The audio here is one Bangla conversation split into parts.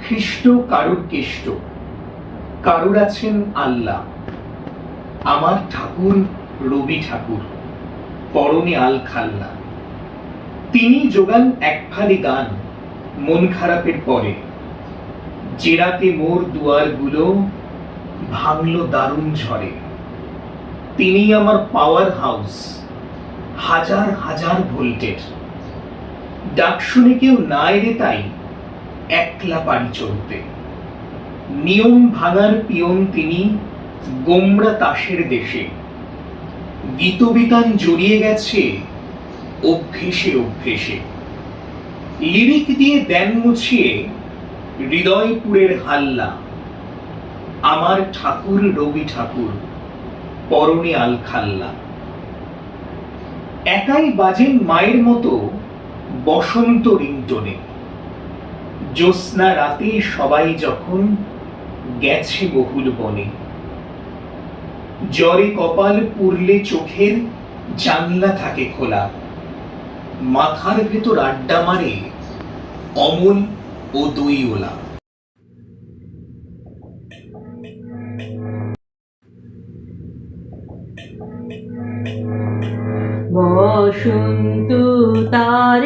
খ্রিস্ট কারুর কেষ্ট, কারুর আছেন আল্লাহ। আমার ঠাকুর রবি ঠাকুর, পরনে আল খাল্লা। তিনি যোগান এক ফালি গান মন খারাপের পরে। যে রাতে মোর দুয়ারগুলো ভাঙল দারুণ ঝড়ে। তিনি আমার পাওয়ার হাউস, হাজার হাজার ভোল্টের। ডাক শুনে কেউ না এলে তাই একলা পারি চলতে। নিয়ম ভাঙার পিয়ন তিনি, গোমরা তাসের দেশে। গীতবিতান জড়িয়ে গেছে অভ্যেসে অভ্যেসে। লিরিক দিয়ে দেন মুছিয়ে হৃদয়পুরের হাল্লা। আমার ঠাকুর রবি ঠাকুর, পরনে আল খাল্লা। একাই বাজেন মায়ের মতো বসন্ত রিংটনে। জ্যোৎস্না রাতে সবাই যখন গেছে বহুল বনে। জ্বরে কপাল পুড়লে চোখের জানলা থাকে খোলা। মাথার ভেতর আড্ডা মারে অমল ও দইওলা। বসন্ত তার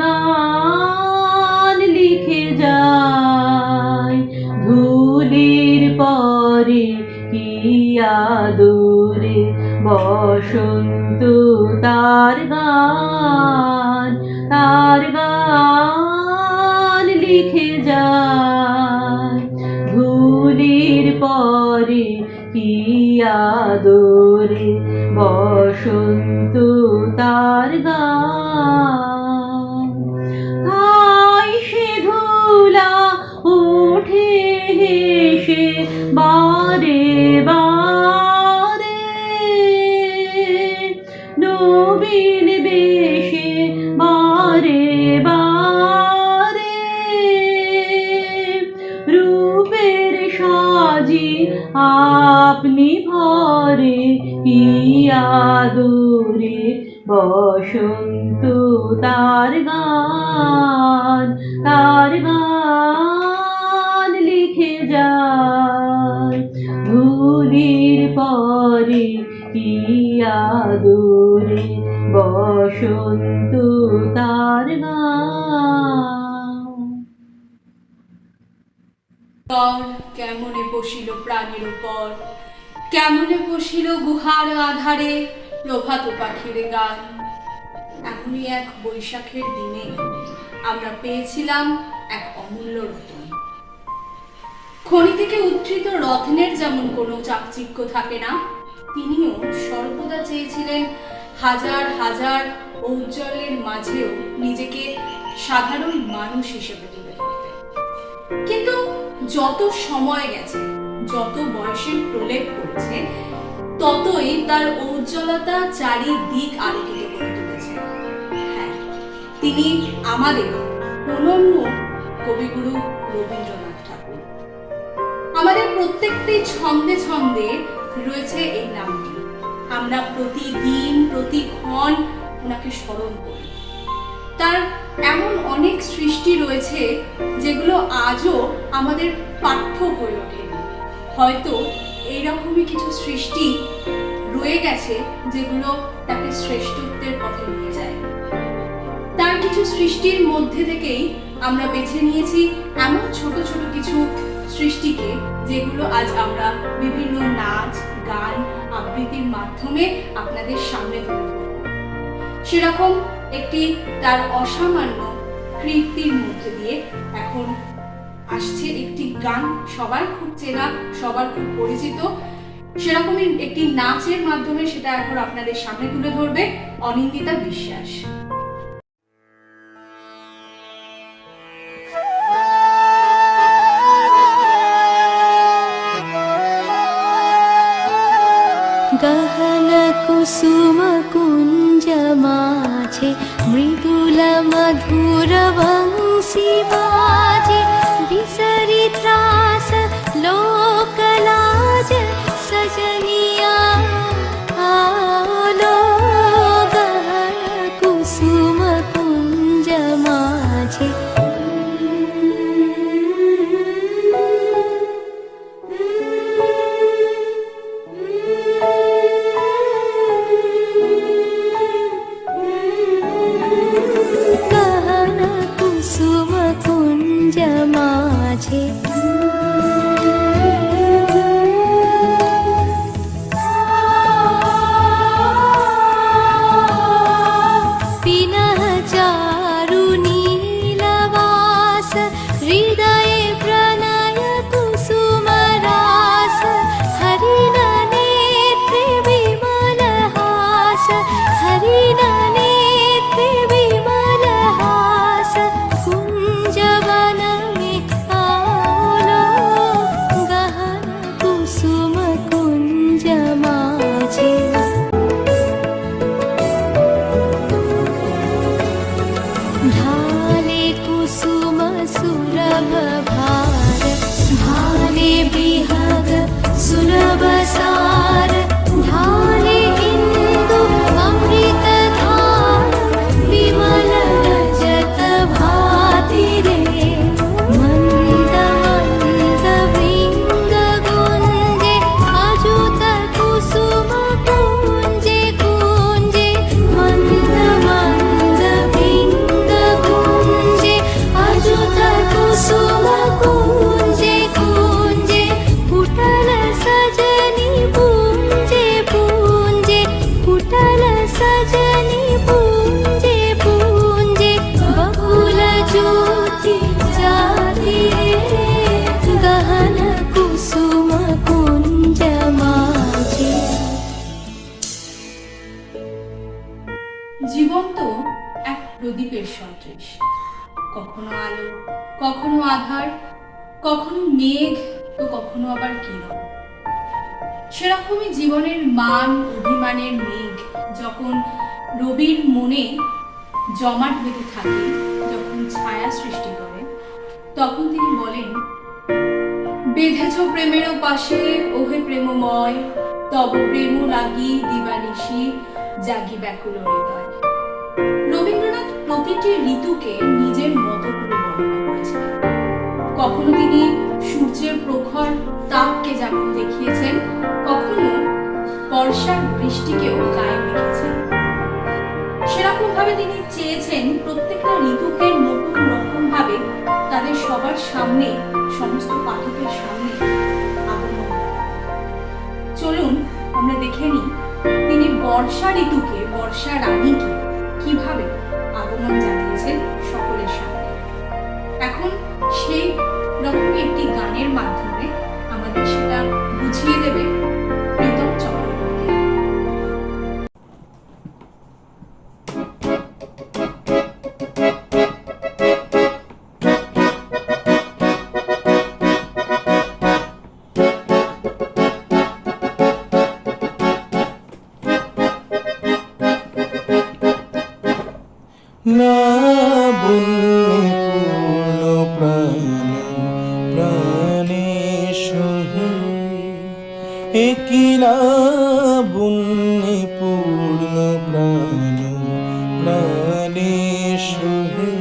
গান লিখে যায়। ধুলির পরে কি আদরে, বসন্ত তার গান লিখে যায়। ধুলির পরে কি আদরে, বসন্ত তার গান। তাই সে ধুলা ওঠে হেসে বারে বারে। নবীন বেশে বারে বারে। রূপের সাজি আপনি ভরে কি আদরে, বসন্ত তার গান লিখে যায়। ধুলির পরে কি আদরে, বসন্ত তার গান। তর কেমনে বসিল প্রাণের উপর, কেমনে বসিল গুহার আধারে প্রভাত পাখির গান। এমনই এক বৈশাখের দিনে আমরা পেয়েছিলাম এক অমূল্য রতন। খনি থেকে উদ্ধৃত রত্নের যেমন কোনো চাকচিক্য থাকে না, তিনিও সর্বদা চেয়েছিলেন হাজার হাজার ঔজ্জ্বল্যের মাঝেও নিজেকে সাধারণ মানুষ হিসেবে তুলে ধরতে। কিন্তু যত সময় গেছে, যত বয়সের প্রলেপ করেছে, ততই তার ঔজ্জ্বলতা চারিদিক আলোকিত করে তুলেছে। হ্যাঁ, তিনি আমাদের অনন্য কবিগুরু রবীন্দ্রনাথ ঠাকুর। আমাদের প্রত্যেকটি ছন্দে ছন্দে রয়েছে এই নামটি। আমরা প্রতিদিন প্রতিক্ষণ ওনাকে স্মরণ করি। তার এমন অনেক সৃষ্টি রয়েছে যেগুলো আজও আমাদের পাঠ্য হয়ে ওঠেনি। হয়তো এইরকমই কিছু সৃষ্টি রয়ে গেছে যেগুলো তাকে শ্রেষ্ঠত্বের পথে নিয়ে যায়। তার কিছু সৃষ্টির মধ্যে থেকেই আমরা বেছে নিয়েছি এমন ছোট ছোট কিছু সৃষ্টিকে, যেগুলো আজ আমরা বিভিন্ন নাচ, গান, আবৃত্তির মাধ্যমে আপনাদের সামনে তুলে ধরব। সেরকম একটি তার অসামান্য কীর্তির মধ্যে দিয়ে এখন আসছে একটি গান, সবার খুব চেনা, সবার খুব পরিচিত। সেরকমই একটি নাচের মাধ্যমে সেটা এখন আপনাদের সামনে তুলে ধরবে অনিন্দিতা বিশ্বাস। গহন কুসুম কুঞ্জ মাঝে মৃদুল মধুর বংশী বাজে। বিসরি ত্রাস লোকলাজ সজনিয়া আলো। গহন কুসুম কুঞ্জ মাঝে মাঝে জীবন তো এক প্রদীপের সদৃশ, কখনো আলো, কখনো আধার, কখনো মেঘ, তো কখনো আবার কিরণ। সেরকমই জীবনের মান অভিমানের মেঘ যখন রবির মনে জমাট বেঁধে থাকে, যখন ছায়া সৃষ্টি করে, তখন তিনি বলেন, বেঁধেছ প্রেমেরও পাশে ওহে প্রেমময়, তব প্রেম লাগি দিবানিশি জাগি ব্যাকুল হৃদয়। রবীন্দ্রনাথ প্রতিটি ঋতুকে নিজের মতো করে বর্ণনা করেছেন। কখনো তিনি সূর্যের প্রখর তাপকে যেমন দেখিয়েছেন, কখনো বর্ষার বৃষ্টিকেও গায়ে মেখেছেন। সেরকম ভাবে তিনি চেয়েছেন প্রত্যেকটা ঋতুকে নতুন রকম ভাবে তাদের সবার সামনে, সমস্ত পাঠকের সামনে আগমন। চলুন আমরা দেখে নিই তিনি বর্ষা ঋতুকে, বর্ষা রানীকে কিভাবে আগমন জানিয়েছেন সকলের সামনে। এখন সেই রকমই একটি গানের মাধ্যমে আমাদের সেটা বুঝিয়ে দেবে প্রীতম চক্রবর্তী। একিলা বুন্নি পূর্ণ প্রাণ প্রাণে সোহে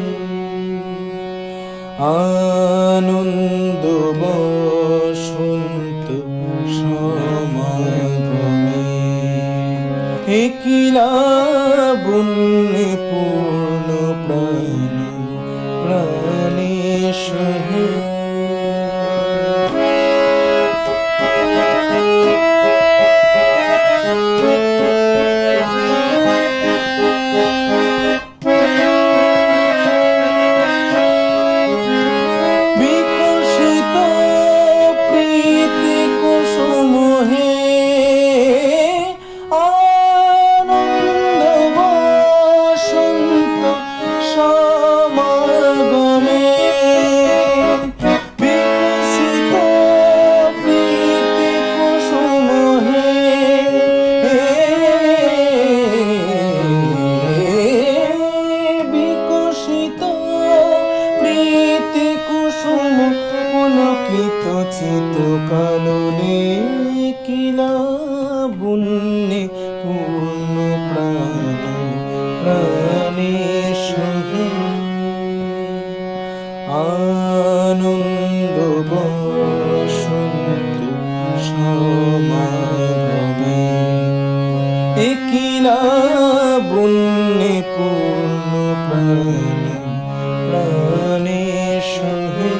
আনন্দ বসন্ত সমাগমে একিলা বুন্নি পূর্ণ প্রাণ প্রাণে সোহে চিত কাননে কিলা বুন্নে পূর্ণ প্রাণ প্রাণে সোহে আনন্দ বসন্ত সমাগমে একিলা বুন্নে পূর্ণ প্রাণ প্রাণে সোহে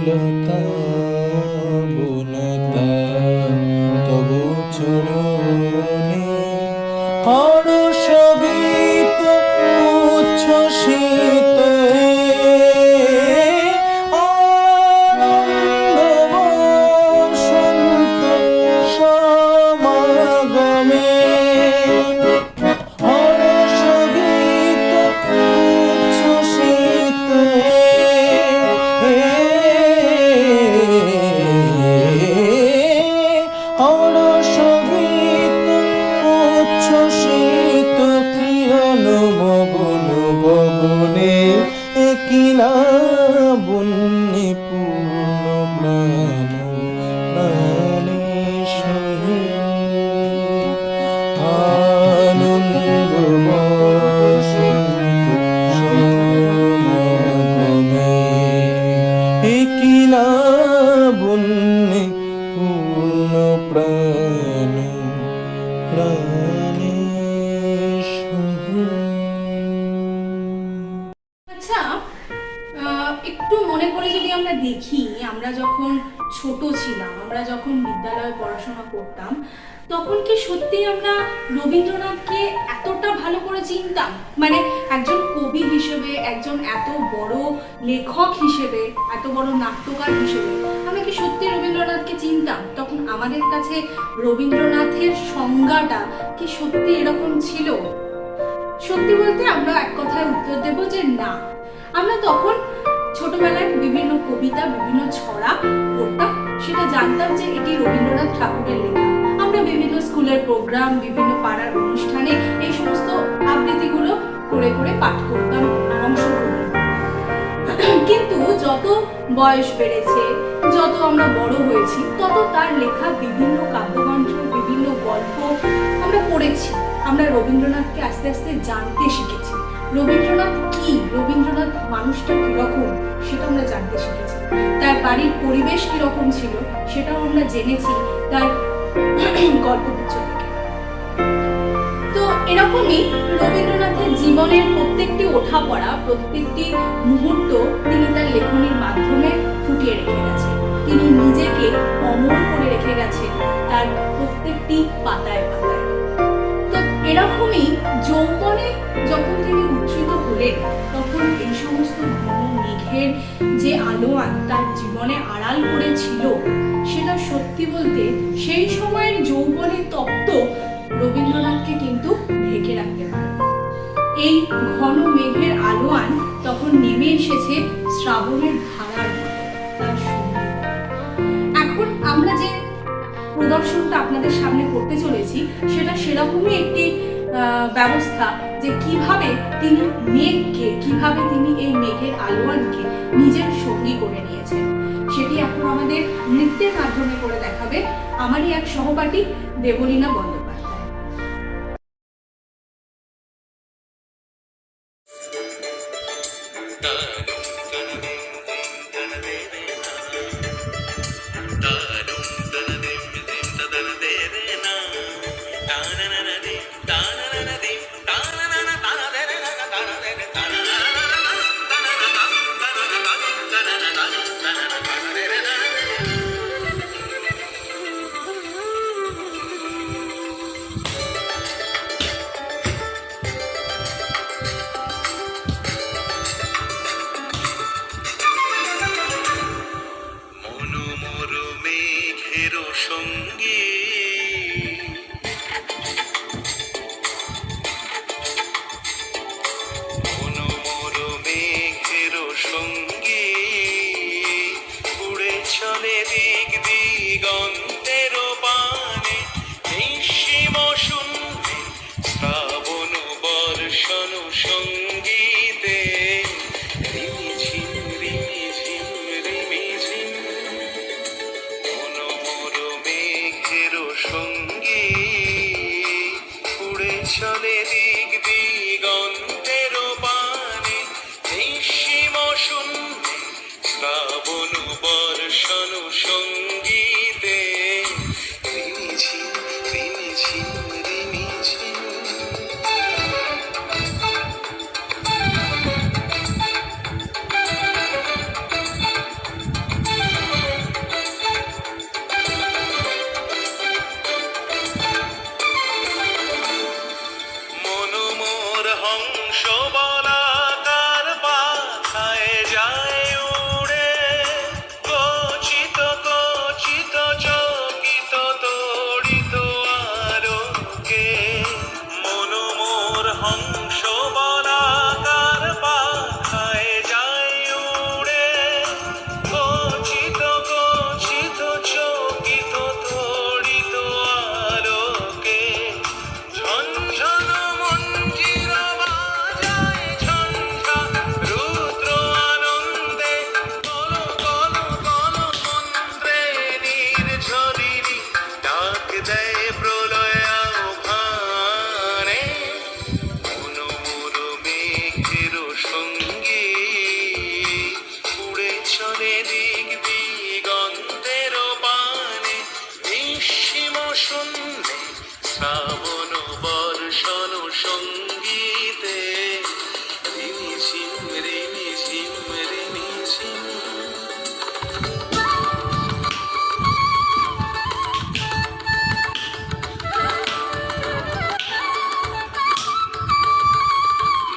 লতা বনতা তবু চরণে হর্ষ গীত উচ্ছ্বসিত আনন্দ বসন্ত সমাগমে হর্ষ গীত উচ্ছ্বসিত হর্ষ গীত উচ্ছ্বসিত কিরণ মগন গগনে কিলা বন্যে পূর্ণ প্রাণ প্রাণে সহে আনন্দ বসন্ত সমাগমে কিলা বন্যে পূর্ণ প্রাণ প্রাণে সহে। আচ্ছা, একটু মনে করে যদি আমরা দেখি, আমরা যখন ছোট ছিলাম, আমরা যখন বিদ্যালয়ে পড়াশোনা করতাম, তখন কি সত্যি আমরা রবীন্দ্রনাথকে এতটা ভালো করে চিনতাম? মানে একজন কবি হিসেবে, একজন এত বড় লেখক হিসেবে, এত বড় নাট্যকার হিসেবে আমরা কি সত্যি রবীন্দ্রনাথকে চিনতাম? তখন আমাদের কাছে রবীন্দ্রনাথের সংজ্ঞাটা কি সত্যি এরকম ছিল? সত্যি বলতে আমরা এক কথায় উত্তর দেব যে না। আমরা তখন ছোটবেলায় বিভিন্ন কবিতা, বিভিন্ন ছড়া পড়তাম, সেটা জানতাম যে এটি রবীন্দ্রনাথ ঠাকুরের লেখা। আমরা বিভিন্ন স্কুলের প্রোগ্রাম, বিভিন্ন পাড়ার অনুষ্ঠানে এই সমস্ত আবৃত্তিগুলো করে করে পাঠ করতাম, অংশগ্রহণ করতাম। কিন্তু যত বয়স বেড়েছে, যত আমরা বড় হয়েছি, তত তার লেখা বিভিন্ন কাব্যগ্রন্থ, বিভিন্ন গল্প আমরা পড়েছি। আমরা রবীন্দ্রনাথকে আস্তে আস্তে জানতে শিখেছি। রবীন্দ্রনাথ কি, রবীন্দ্রনাথ মানুষটা কিরকম সেটা আমরা জানতে শিখেছি। তার বাড়ির পরিবেশ কিরকম ছিল সেটাও আমরা জেনেছি তার গল্পগুচ্ছ থেকে। তো এরকমই রবীন্দ্রনাথের জীবনের প্রত্যেকটি ওঠাপড়া, প্রত্যেকটি মুহূর্ত তিনি তার লেখনীর মাধ্যমে ফুটিয়ে রেখে গেছেন। তিনি নিজেকে অমর করে রেখে গেছেন তার প্রত্যেকটি পাতায় পাতায়। তো এরকমই যৌবনে যখন তিনি উত্থিত হলেন, তখন এই সমস্ত ঘন মেঘের যে আলোয়ান তার জীবনে আড়াল করেছিল, সেটা সত্যি বলতে সেই সময়ের যৌবনের তপ্ত রবীন্দ্রনাথকে কিন্তু ঢেকে রাখতে পারে। এই ঘন মেঘের আলোয়ান তখন নেমে এসেছে শ্রাবণের ধারার মতো তার সঙ্গে। এখন আমরা যে প্রদর্শনটা আপনাদের সামনে করতে চলেছি, সেটা সেরকমই একটি ব্যবস্থা যে কিভাবে তিনি মেঘকে, কিভাবে তিনি এই মেঘের আলোয়ানকে নিজের সঙ্গী করে নিয়েছেন, সেটি এখন আমাদের নৃত্যের মাধ্যমে করে দেখাবে আমারই এক সহপাঠী দেবলীনা বন্দ্যোপাধ্যায়। হংস বলাকার পাখায় যায় উড়ে, কচিত কচিত চকিত তড়িত আলোকে। মনোমোর হংস বলাকার পাখায় যায় উড়ে, কচিত কচিত চকিত তড়িত আলোকে। ঝনঝন মঞ্জির বাজায় ঝঞ্ঝা রুদ্র আনন্দে, কল কল কল মন্ত্রে নির্ঝরিণী ডাক দেয় প্রলয় আহ্বানে। মনোমোর মেঘের সঙ্গী উড়ে চলে দিক দিগন্তের পানে, নিঃসীম শূন্যে শ্রাবণ বর্ষণ সঙ্গীতে। রিমিঝিম রিমিঝিম রিমিঝিম।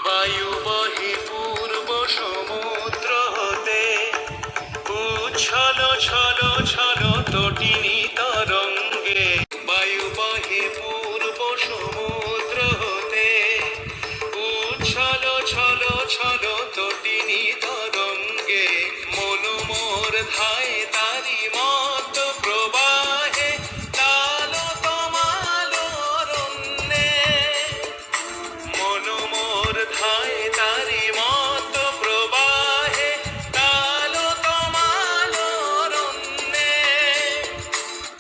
বায়ু বহে পূর্ব সমুদ্র হতে, উচ্ছল ছল ছল তটিনী তরঙ্গে। বায়ু বহে পূর্ব সমুদ্র হতে, উচ্ছল ছল ছল তটিনী তরঙ্গে। মনোমোর ধায় তারি মত প্রবাহে, তাল তমাল অরণ্যে। মনোমোর ধায় তারি মত প্রবাহে, তাল তমাল অরণ্যে।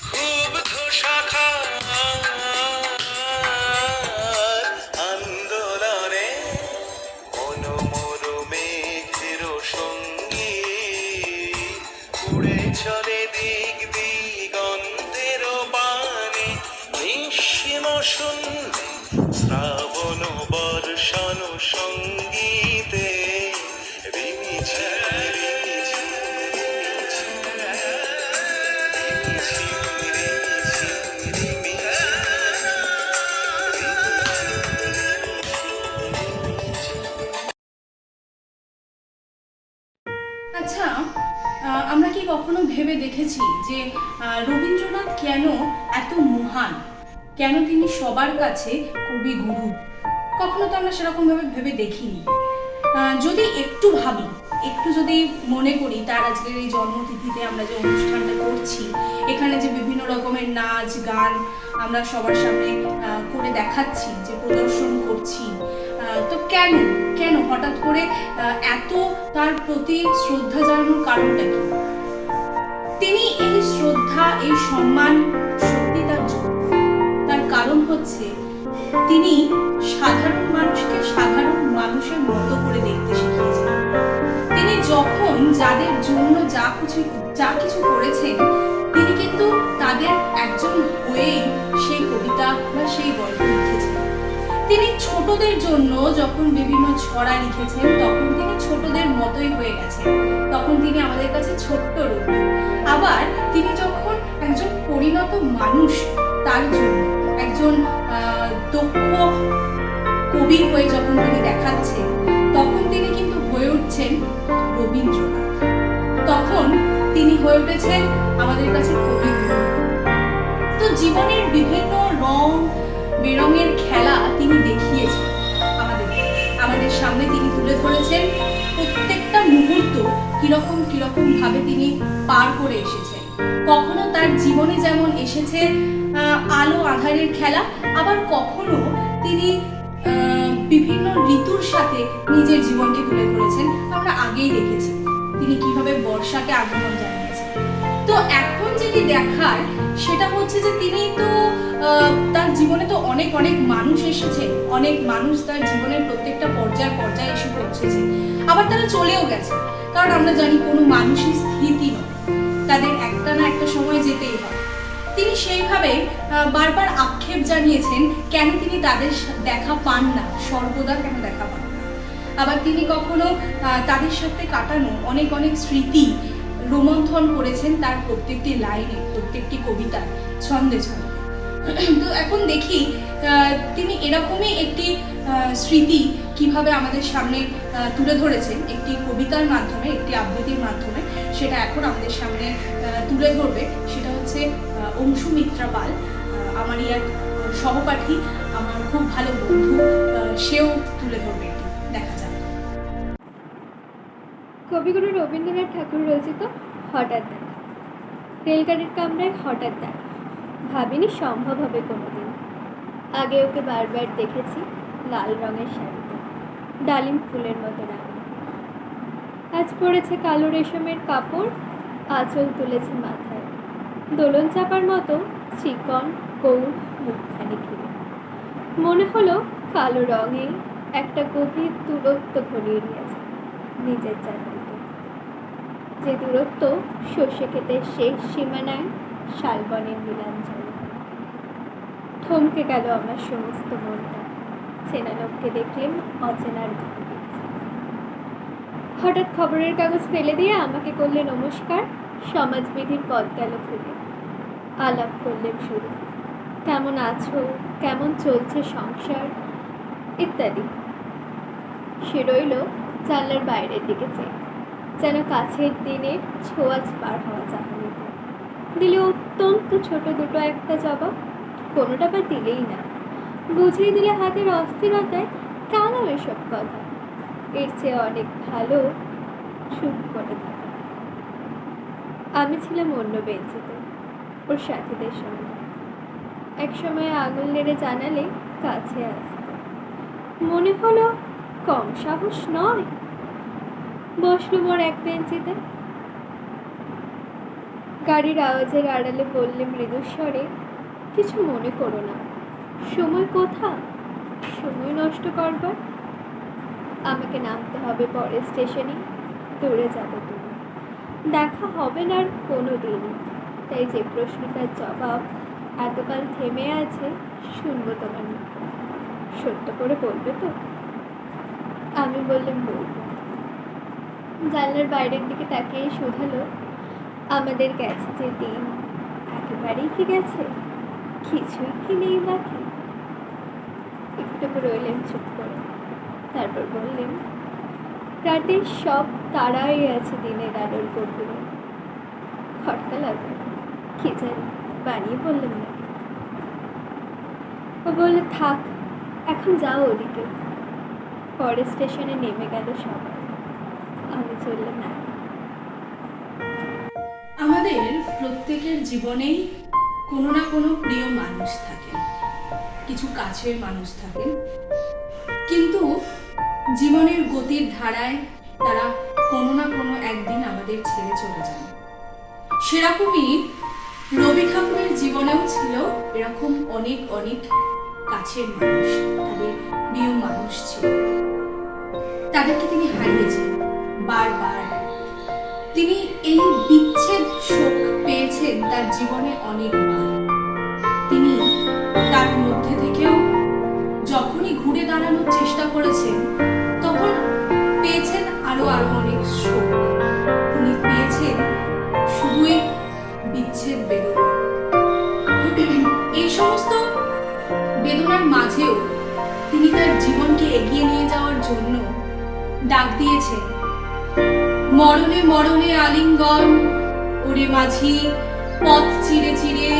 ক্ষুব্ধ শাখার আন্দোলনে, মনোমোর মেঘের সঙ্গী উড়ে চলে দিক দিগন্তের পানে, নিঃসীম শূন্যে শ্রাবণ বর্ষণ সঙ্গীতে। রিমিঝিম রিমিঝিম রিমিঝিম, রিমিঝিম আচ্ছা, আমরা কি কখনো ভেবে দেখেছি যে রবীন্দ্রনাথ কেন এত মহান, কেন তিনি সবার কাছে কবি গুরু? কখনো তো আমরা সেরকম ভাবে ভেবে দেখিনি। যদি একটু ভাবি, একটু যদি মনে করি তার আজকের এই জন্মতিথিতে আমরা যে অনুষ্ঠানটা করছি, এখানে যে বিভিন্ন রকমের নাচ গান আমরা সবার সামনে করে দেখাচ্ছি, যে প্রদর্শন করছি, তো কেন কেন হঠাৎ করে এত তার প্রতি শ্রদ্ধা জানানোর কারণটা কি? তিনি এই শ্রদ্ধা, এই সম্মান সত্যি তার জন্য। তার কারণ হচ্ছে তিনি সাধারণ মানুষকে সাধারণ মানুষের মতো করে দেখতে শিখিয়েছেন। তিনি যখন যাদের জন্য যা কিছু করেছেন, তিনি কিন্তু তাদের একজন হয়েই সেই কবিতা বা সেই গল্প লিখেছেন। তিনি ছোটদের জন্য যখন বিভিন্ন ছড়া লিখেছেন, তখন তিনি ছোটদের মতোই হয়ে গেছেন, তখন তিনি আমাদের কাছে ছোট্ট রবি। আবার তিনি যখন একজন পরিণত মানুষ, তার জন্য একজন দক্ষ কবি হয়ে যখন তিনি দেখাচ্ছেন, তখন তিনি কিন্তু হয়ে উঠছেন রবীন্দ্রনাথ। তখন তিনি হয়ে উঠেছেন আমাদের কাছে কবি গুরু। তো জীবনের বিভিন্ন রং বেরঙের খেলা তিনি দেখিয়েছেন আমাদের সামনে, তিনি তুলে ধরেছেন প্রত্যেকটা মুহূর্ত কিরকম কিরকম ভাবে তিনি পার করে এসেছেন। কখনো তার জীবনে যেমন এসেছে আলো আঁধারের খেলা, আবার কখনো তিনি বিভিন্ন ঋতুর সাথে নিজের জীবনকে তুলে ধরেছেন। আমরা আগেই দেখেছি তিনি কিভাবে বর্ষাকে আগমন জানিয়েছেন। তো এখন যেটি দেখার সেটা হচ্ছে যে তিনি তো তার জীবনে তো অনেক অনেক মানুষ এসেছে, অনেক মানুষ তার জীবনের প্রত্যেকটা পর্যায়ে এসে পৌঁছেছে, আবার তারা চলেও গেছে। কারণ আমরা জানি কোনো মানুষই স্থিতি নয়, তাদের একটা না একটা সময় যেতেই হয়। তিনি সেইভাবে বারবার আক্ষেপ জানিয়েছেন কেন তিনি তাদের দেখা পান না, সর্বদা কেন দেখা পান না। আবার তিনি কখনো তাদের সাথে কাটানো অনেক অনেক স্মৃতি রোমন্থন করেছেন তার প্রত্যেকটি লাইনে, প্রত্যেকটি কবিতায়, ছন্দে ছন্দে। তো এখন দেখি তিনি এরকমই একটি স্মৃতি কিভাবে আমাদের সামনে তুলে ধরেছেন একটি কবিতার মাধ্যমে, একটি আবৃত্তির মাধ্যমে, সেটা এখন আমাদের সামনে তুলে ধরবে। সেটা হচ্ছে অংশু মিত্রা পাল, আমারই এক সহপাঠী, আমার খুব ভালো বন্ধু, সেও তুলে ধরবে এটি। দেখা যাক। কবিগুরু রবীন্দ্রনাথ ঠাকুর রচিত হঠাৎ দেখা। রেলগাড়ির কামরায় হঠাৎ দেখা, ভাবিনি সম্ভব হবে কোনোদিন। আগে ওকে বারবার দেখেছি লাল রঙের শাড়িতে, ডালিম ফুলের মতো রাঙা। আজ পরেছে কালো রেশমের কাপড়, আঁচল তুলেছে মাথায়, দোলন চাপার মতো চিকন গৌর মুখখানি ঘিরে। মনে হলো কালো রঙে একটা গভীর দূরত্ব ঘনিয়ে নিয়েছে নিজের চারদিকে, যে দূরত্ব সর্ষে ক্ষেতের শেষ সীমানায় শালবনের নীলাঞ্চলে। থমকে গেল আমার সমস্ত মনটা, চেনা লোককে দেখলেন অচেনার ঘর। হঠাৎ খবরের কাগজ ফেলে দিয়ে আমাকে করলে নমস্কার, সমাজবিধির পথ গেল খুলে। আলাপ করলেন শুরু, কেমন আছো, কেমন চলছে সংসার ইত্যাদি। সে রইল জানলার বাইরের দিকে চেয়ে, যেন কাছের দিনের ছোঁয়াচ পার হওয়া চাহনিতে। দিলে অত্যন্ত ছোট দুটো একটা জবাব, কোনোটা বা দিলেই না, বুঝিয়ে দিলে হাতের অস্থিরতায় কেন এসব কথা, এর চেয়ে অনেক ভালো চুপ করে থাকা। আমি ছিলাম অন্য বেঞ্চিতে ওর সাথীদের সঙ্গে। এক সময় আঙুল নেড়ে জানালে কাছে আসতে, মনে হলো কম সাহস নয়। বসলো মোর এক বেঞ্চিতে। গাড়ির আওয়াজের আড়ালে বললে মৃদুস্বরে, কিছু মনে করো না, সময় কোথা, সময় নষ্ট করবার। আমাকে নামতে হবে পরের স্টেশনে, দৌড়ে যাবে তুমি, দেখা হবে না আর কোনো দিন। তাই যে প্রশ্নটার জবাব এতকাল থেমে আছে শুনবো তোমার মুখ, সত্য করে বলবে তো? আমি বললাম বলবো। জানলার বাইরের দিকে তাকিয়ে শুধালো, আমাদের গেছে যে দিন একেবারেই কি গেছে, কিছুই কি নেই বাকি? একটু রইলেন চুপ করে, তারপর বললেন, রাতের সব তারাই আছে দিনের আলোর গভীরে। খটকা লাগবে কি জানি, বানিয়ে বললেন না। ও বললে, থাক এখন যাও ওদিকে। পরের স্টেশনে নেমে গেল সবাই, আমি চললাম না। আমাদের প্রত্যেকের জীবনেই কোনো না কোনো প্রিয় মানুষ থাকেন, কিছু কাছের মানুষ থাকেন, কিন্তু জীবনের গতির ধারায় তারা কোনো না কোনো একদিন আমাদের ছেড়ে চলে যান। সেরকমই রবি ঠাকুরের জীবনেও ছিল এরকম অনেক অনেক কাছের মানুষ, তাদের প্রিয় মানুষ ছিল। তাদেরকে তিনি হারিয়েছেন বারবার। তিনি এই বিচ্ছেদ শোক পেয়েছেন তার জীবনে অনেকবার। তিনি তার মধ্যে থেকেও যখনই ঘুরে দাঁড়ানোর চেষ্টা করেছেন, তখন পেয়েছেন আরো আরো অনেক শোক। তিনি পেয়েছেন শুধুই বিচ্ছেদ বেদনা। এই সমস্ত বেদনার মাঝেও তিনি তার জীবনকে এগিয়ে নিয়ে যাওয়ার জন্য ডাক দিয়েছেন, মরণে মরণে আলিঙ্গন, ওরে মাঝি পথ চিরে চিরে,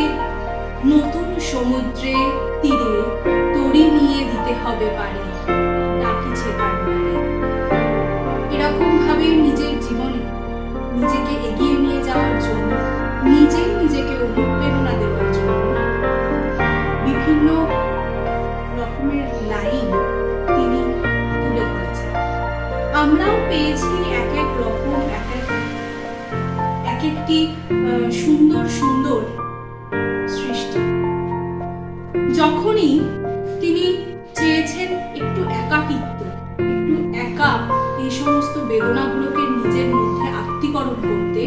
নতুন সমুদ্রে তীরে তরি নিয়ে দিতে হবে পারি, ডাকিছে কান্নারে। এরকম ভাবে নিজের জীবনে নিজেকে এগিয়ে নিয়ে যাওয়ার জন্য, নিজেই নিজেকে অনুপ্রেরণা দেওয়ার জন্য বিভিন্ন রকমের লাইন তিনি তুলে ধরেছেন। আমরাও পেয়েছি এক এক রকম এক একটি সুন্দর সুন্দর সৃষ্টি। যখনই তিনি চেয়েছেন একটু একাকিত্ব, একটু একা এই সমস্ত বেদনাগুলোকে নিজের মধ্যে আত্মীকরণ করতে,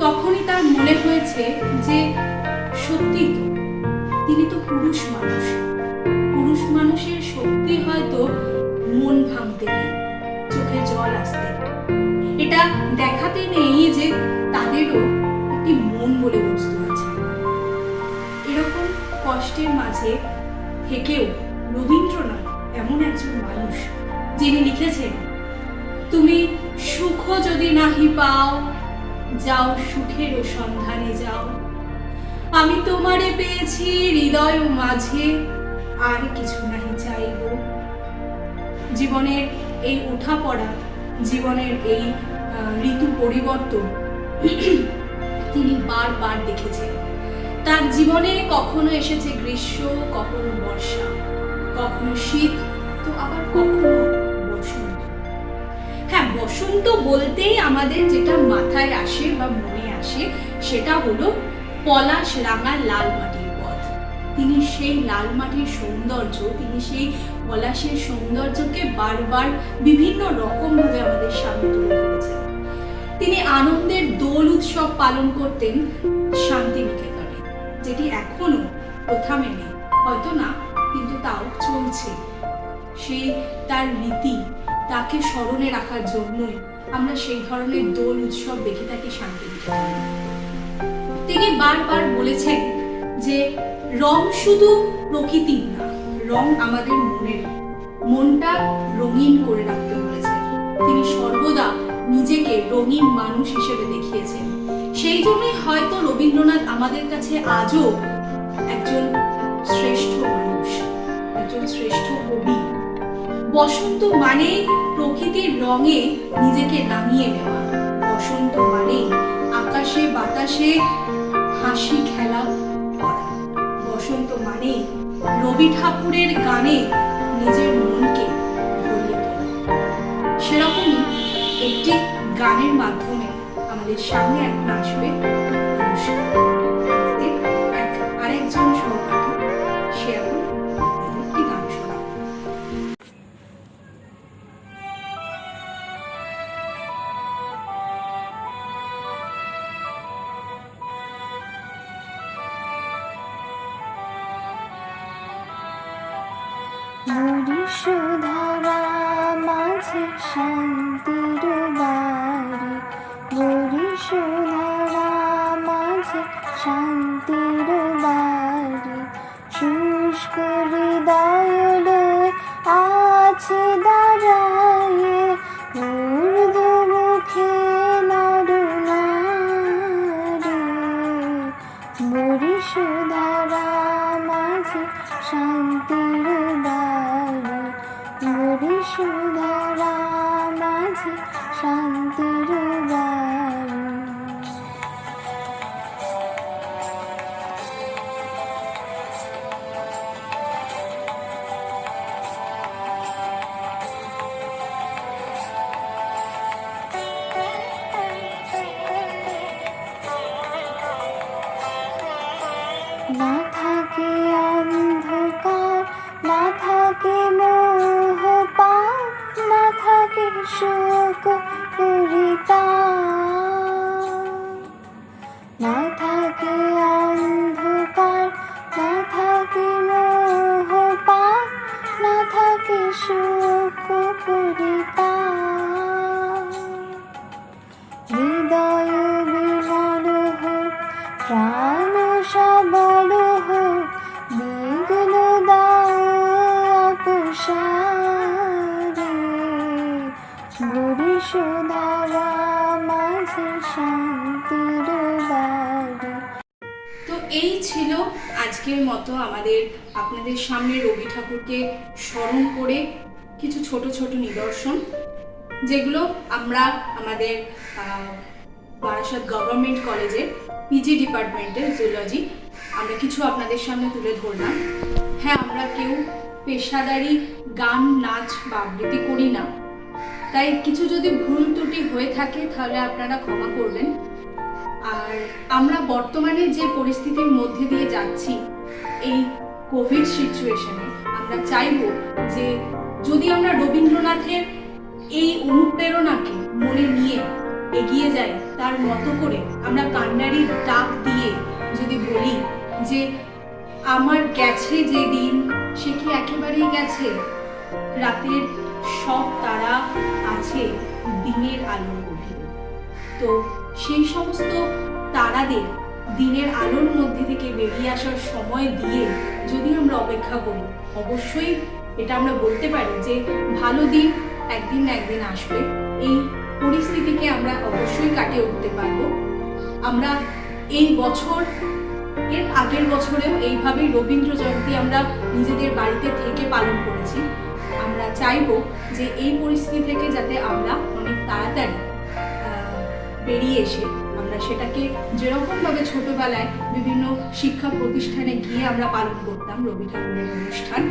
তখনই তার মনে হয়েছে যে সত্যি তো তিনি তো পুরুষ মানুষ, পুরুষ মানুষের শক্তি হয়তো মন ভাঙতে নেই, চোখে জল আসতে, এটা দেখাতে নেই যে তাদেরও একটি মন বলে বস্তু আছে। এরকম কষ্টের মাঝে থেকেও রবীন্দ্রনাথ এমন একজন মানুষ যিনি লিখেছেন, তুমি সুখ যদি নাহি পাও, যাও সুখের সন্ধানে যাও। আমি তোমারে পেয়েছি হৃদয় মাঝে, আর কিছু নাহি চাইব। জীবনের এই ওঠা পড়া, জীবনের এই ঋতু পরিবর্তন তিনি বারবার দেখেছেন। তার জীবনে কখনো এসেছে গ্রীষ্ম, কখনো বর্ষা, কখনো শীত, তো আবার কখনো বসন্ত। হ্যাঁ, বসন্ত বলতেই আমাদের যেটা মাথায় আসে বা মনে আসে সেটা হলো পলাশ রাঙা লাল মাটির পথ। তিনি সেই লাল মাটির সৌন্দর্য, তিনি সেই পলাশের সৌন্দর্যকে বারবার বিভিন্ন রকমভাবে আমাদের সামনে তুলে ধরেছেন। তিনি আনন্দের দোল উৎসব পালন করতেন শান্তিনিকেতনে, যেটি এখনো প্রথা মেনে, হয়তো না কিন্তু তাও চলছে। সেই তার রীতি, তাকে স্মরণে রাখার জন্যই আমরা সেই ধরনের দোল উৎসব দেখে থাকি শান্তিনিকেতনে। তিনি বারবার বলেছেন যে রং শুধু প্রকৃতির না, রং আমাদের মনের, মনটা রঙিন করে রাখতে বলেছেন। তিনি সর্বদা নিজেকে রঙিন মানুষ হিসেবে দেখিয়েছেন। সেই জন্যই হয়তো রবীন্দ্রনাথ আমাদের কাছে আজও একজন শ্রেষ্ঠ মানুষ, একজন শ্রেষ্ঠ কবি। বসন্ত মানে প্রকৃতির রঙে নিজেকে রাঙিয়ে নেওয়া। বসন্ত মানে আকাশে বাতাসে হাসি খেলা করা। বসন্ত মানে রবি ঠাকুরের গানে নিজের মনকে ভরিয়ে তোলা। সেরকমই একটি গানের মাধ্যমে আমাদের সামনে এখন আসবে আরেকজন সহপাঠী, সে এখন একটি গান শোনাবে। বরিশধারা মাঝে শান্তির বাড়ি, বরিশধারা মাঝে শান্তির বাড়ি, শুষ্ক হৃদয় আছে দাঁড়ায়ে, উর্দু মুখে নরনারী। বরিশধারা মাঝে শান্তির বাড়ি, বরিশধারা মাঝে শান্তির বাড়ি। না থাকে অন্ধকার, না থাকে মোহ পাপ, না থাকে শোক পরিতাপ। না থাকে অন্ধকার, না থাকে মোহ পাপ, না থাকে শোক পরিতাপ। হৃদয় বিমল হোক, প্রাণ সবল হোক, বিঘ্ন দাও অপসারে। বরিশধারা মাঝে শান্তির বাড়ি। তো এই ছিল আজকের মতো আমাদের আপনাদের সামনে রবি ঠাকুরকে স্মরণ করে কিছু ছোট ছোট নিদর্শন, যেগুলো আমরা আমাদের বারাসাত গভর্নমেন্ট কলেজে পিজি ডিপার্টমেন্টের জুলজি আমরা কিছু আপনাদের সামনে তুলে ধরলাম। হ্যাঁ, আমরা কেউ পেশাদারি গান, নাচ বা আবৃত্তি করি না, তাই কিছু যদি ভুল ত্রুটি হয়ে থাকে তাহলে আপনারা ক্ষমা করবেন। আর আমরা বর্তমানে যে পরিস্থিতির মধ্যে দিয়ে যাচ্ছি, এই কোভিড সিচুয়েশনে আমরা চাইব যে যদি আমরা রবীন্দ্রনাথের এই অনুপ্রেরণাকে মনে নিয়ে এগিয়ে যাই, তার মতো করে আমরা কান্নারির ডাক দিয়ে যদি বলি যে আমার গেছে যে দিন, সে কি একেবারেই গেছে? রাতের সব তারা আছে দিনের আলোর গভীরে। তো সেই সমস্ত তারাদের দিনের আলোর মধ্যে থেকে বেরিয়ে আসার সময় দিয়ে যদি আমরা অপেক্ষা করি, অবশ্যই এটা আমরা বলতে পারি যে ভালো দিন একদিন না একদিন আসবে। এই পরিস্থিতিকে আমরা অবশ্যই কাটিয়ে উঠতে পারবো। আমরা এই বছর এর আগের বছরেও এইভাবেই রবীন্দ্র জয়ন্তী আমরা নিজেদের বাড়িতে থেকে পালন করেছি। আমরা চাইবো যে এই পরিস্থিতি থেকে যাতে আমরা অনেক তাড়াতাড়ি বেরিয়ে এসে আমরা সেটাকে যেরকমভাবে ছোটবেলায় বিভিন্ন শিক্ষা প্রতিষ্ঠানে গিয়ে আমরা পালন করতাম রবি ঠাকুরের অনুষ্ঠান,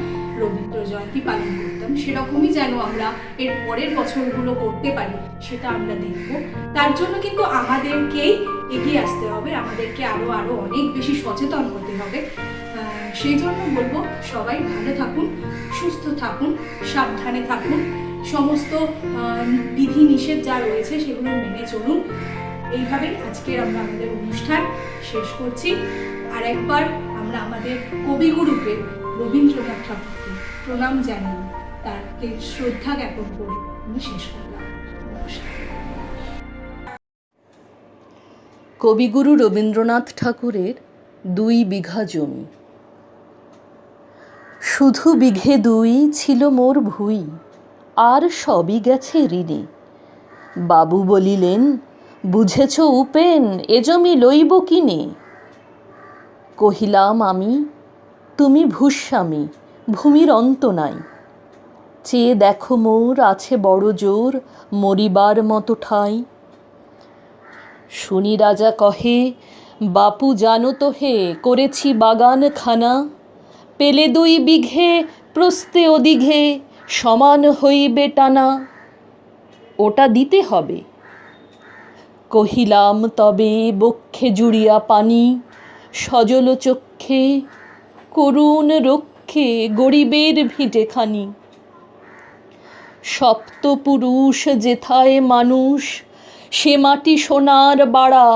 রবীন্দ্র জয়ন্তী পালন করতাম, সেরকমই যেন আমরা এর পরের বছরগুলো করতে পারি সেটা আমরা দেখব। তার জন্য কিন্তু আমাদেরকেই এগিয়ে আসতে হবে, আমাদেরকে আরো অনেক বেশি সচেতন হতে হবে। সেই জন্য বলবো সবাই ভালো থাকুন, সুস্থ থাকুন, সাবধানে থাকুন, সমস্ত বিধি নিষেধ যা রয়েছে সেগুলো মেনে চলুন। এইভাবেই আজকের আমরা আমাদের অনুষ্ঠান শেষ করছি। আর একবার আমরা আমাদের কবিগুরুকে রবীন্দ্রনাথ ঠাকুরকে প্রণাম জানিয়ে তাকে শ্রদ্ধা জ্ঞাপন করে আমি শেষ করলাম। নমস্কার। কবিগুরু রবীন্দ্রনাথ ঠাকুরের 2 বিঘা জমি। শুধু বিঘে 2 ছিল মোর ভুই, আর সবই গেছে ঋণে। বাবু বলিলেন, বুঝেছ উপেন, এ জমি লইব কিনে? কহিলাম আমি, তুমি ভূস্বামী, ভূমির অন্ত নাই। চেয়ে দেখো মোর আছে বড় জোর, মরিবার মতো ঠাঁই। শুনি রাজা কহে, বাপু জানো তো হে, করেছি বাগানখানা। পেলে 2 বিঘে প্রস্তে ওদিঘে, সমান হইবে টানা। ওটা দিতে হবে। কহিলাম তবে বক্ষে জুড়িয়া পানি, সজল চক্ষে করুণ রক্ষে গরিবের ভিটেখানি। সপ্তপুরুষ যেথায় মানুষ, সে মাটি সোনার বাড়া।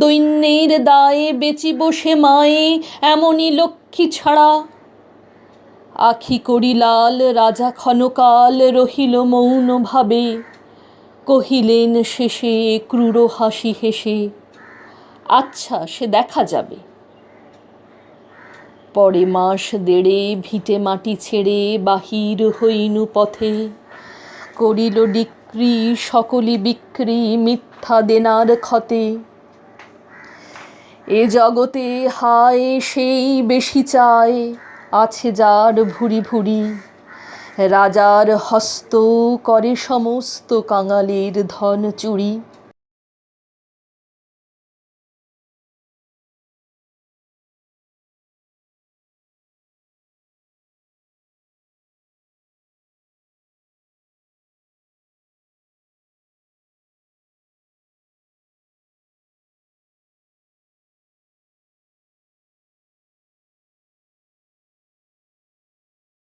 দৈন্যের দায়ে বেচিব সে মায়ে, এমনই লক্ষ্মী ছাড়া। আখি করি লাল, রাজা ক্ষণকাল রহিল মৌন ভাবে। কহিলেন শেষে ক্রূর হাসি হেসে, আচ্ছা সে দেখা যাবে। পরে মাস 1.5 ভিটে মাটি ছেড়ে বাহির হইনু পথে। করিল ডিক্রি সকলি বিক্রি, মিথ্যা দেনার ক্ষতে। এ জগতে হায় সেই বেশি চায়, আছে যার ভুরি ভুরি। রাজার হস্ত করে সমস্ত কাঙালের ধন চুরি।